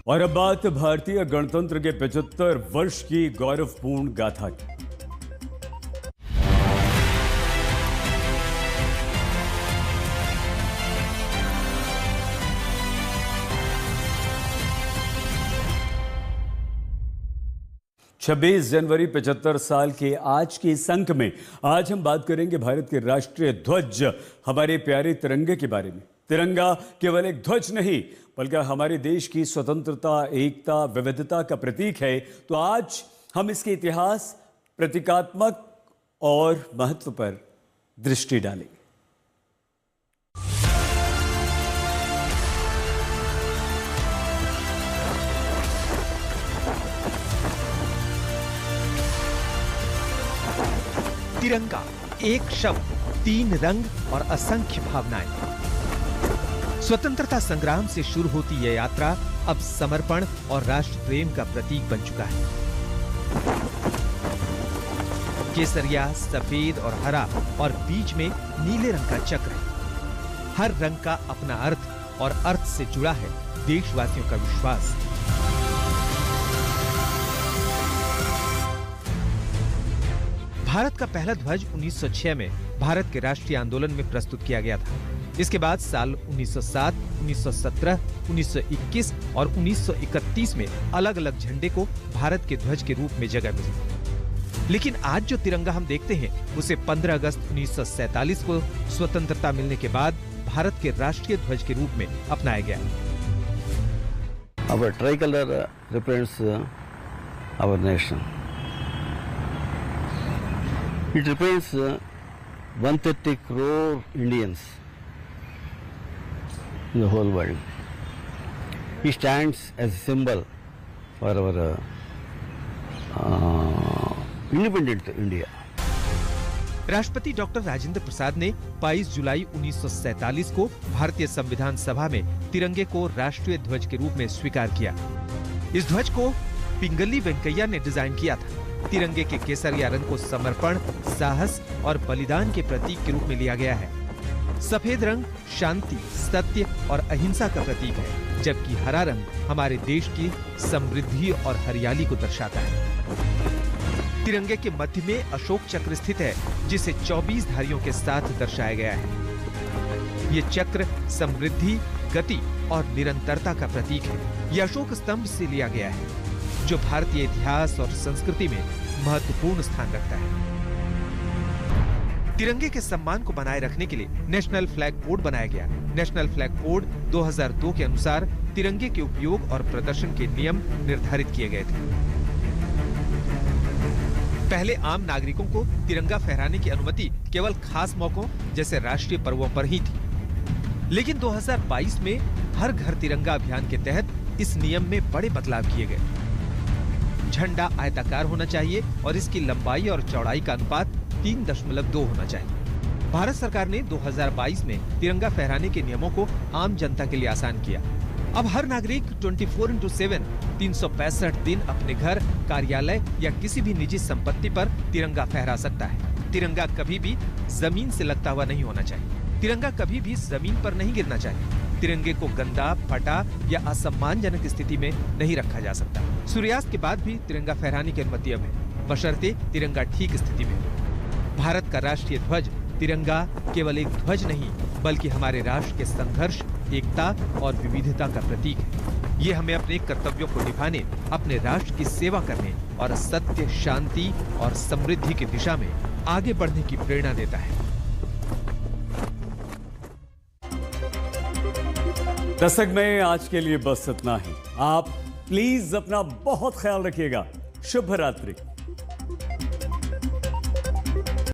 और अब बात भारतीय गणतंत्र के 75 वर्ष की गौरवपूर्ण गाथा की। छब्बीस जनवरी 75 साल के आज के इस अंक में आज हम बात करेंगे भारत के राष्ट्रीय ध्वज, हमारे प्यारे तिरंगे के बारे में। तिरंगा केवल एक ध्वज नहीं बल्कि हमारे देश की स्वतंत्रता, एकता, विविधता का प्रतीक है। तो आज हम इसके इतिहास, प्रतीकात्मक और महत्व पर दृष्टि डालेंगे। तिरंगा, एक शब्द, तीन रंग और असंख्य भावनाएं। स्वतंत्रता संग्राम से शुरू होती यह यात्रा अब समर्पण और राष्ट्र प्रेम का प्रतीक बन चुका है। केसरिया, सफेद और हरा और बीच में नीले रंग का चक्र है। हर रंग का अपना अर्थ और अर्थ से जुड़ा है देशवासियों का विश्वास। भारत का पहला ध्वज 1906 में भारत के राष्ट्रीय आंदोलन में प्रस्तुत किया गया था। इसके बाद साल 1907, 1917, 1921 और 1931 में अलग अलग झंडे को भारत के ध्वज के रूप में जगह मिली। लेकिन आज जो तिरंगा हम देखते हैं उसे 15 अगस्त 1947 को स्वतंत्रता मिलने के बाद भारत के राष्ट्रीय ध्वज के रूप में अपनाया गया। Our tricolor represents our nation. It represents 130 crore Indians in the whole world. It stands as a symbol for our independent India. राष्ट्रपति डॉक्टर राजेंद्र प्रसाद ने 22 जुलाई 1947 को भारतीय संविधान सभा में तिरंगे को राष्ट्रीय ध्वज के रूप में स्वीकार किया। इस ध्वज को पिंगली वेंकैया ने डिजाइन किया था। तिरंगे के केसरिया रंग को समर्पण, साहस और बलिदान के प्रतीक के रूप में लिया गया है। सफेद रंग शांति, सत्य और अहिंसा का प्रतीक है, जबकि हरा रंग हमारे देश की समृद्धि और हरियाली को दर्शाता है। तिरंगे के मध्य में अशोक चक्र स्थित है, जिसे 24 धारियों के साथ दर्शाया गया है। ये चक्र समृद्धि, गति और निरंतरता का प्रतीक है। यह अशोक स्तंभ से लिया गया है, जो भारतीय इतिहास और संस्कृति में महत्वपूर्ण स्थान रखता है। तिरंगे के सम्मान को बनाए रखने के लिए नेशनल फ्लैग कोड बनाया गया। नेशनल फ्लैग कोड 2002 के अनुसार तिरंगे के उपयोग और प्रदर्शन के नियम निर्धारित किए गए थे। पहले आम नागरिकों को तिरंगा फहराने की अनुमति केवल खास मौकों जैसे राष्ट्रीय पर्वों पर ही थी। लेकिन 2022 में हर घर तिरंगा अभियान के तहत इस नियम में बड़े बदलाव किए गए। झंडा आयताकार होना चाहिए और इसकी लंबाई और चौड़ाई का अनुपात 3.2 होना चाहिए। भारत सरकार ने 2022 में तिरंगा फहराने के नियमों को आम जनता के लिए आसान किया। अब हर नागरिक 24/7 365 दिन अपने घर, कार्यालय या किसी भी निजी संपत्ति पर तिरंगा फहरा सकता है। तिरंगा कभी भी जमीन से लगता हुआ नहीं होना चाहिए। तिरंगा कभी भी जमीन पर नहीं गिरना चाहिए। तिरंगे को गंदा, फटा या असम्मानजनक स्थिति में नहीं रखा जा सकता। सूर्यास्त के बाद भी तिरंगा फहराने की अनुमति अब है, बशर्ते तिरंगा ठीक स्थिति में हो। भारत का राष्ट्रीय ध्वज तिरंगा केवल एक ध्वज नहीं बल्कि हमारे राष्ट्र के संघर्ष, एकता और विविधता का प्रतीक है। ये हमें अपने कर्तव्यों को निभाने, अपने राष्ट्र की सेवा करने और सत्य, शांति और समृद्धि की दिशा में आगे बढ़ने की प्रेरणा देता है। दशक में आज के लिए बस इतना ही। आप प्लीज अपना बहुत ख्याल रखिएगा। शुभ रात्रि।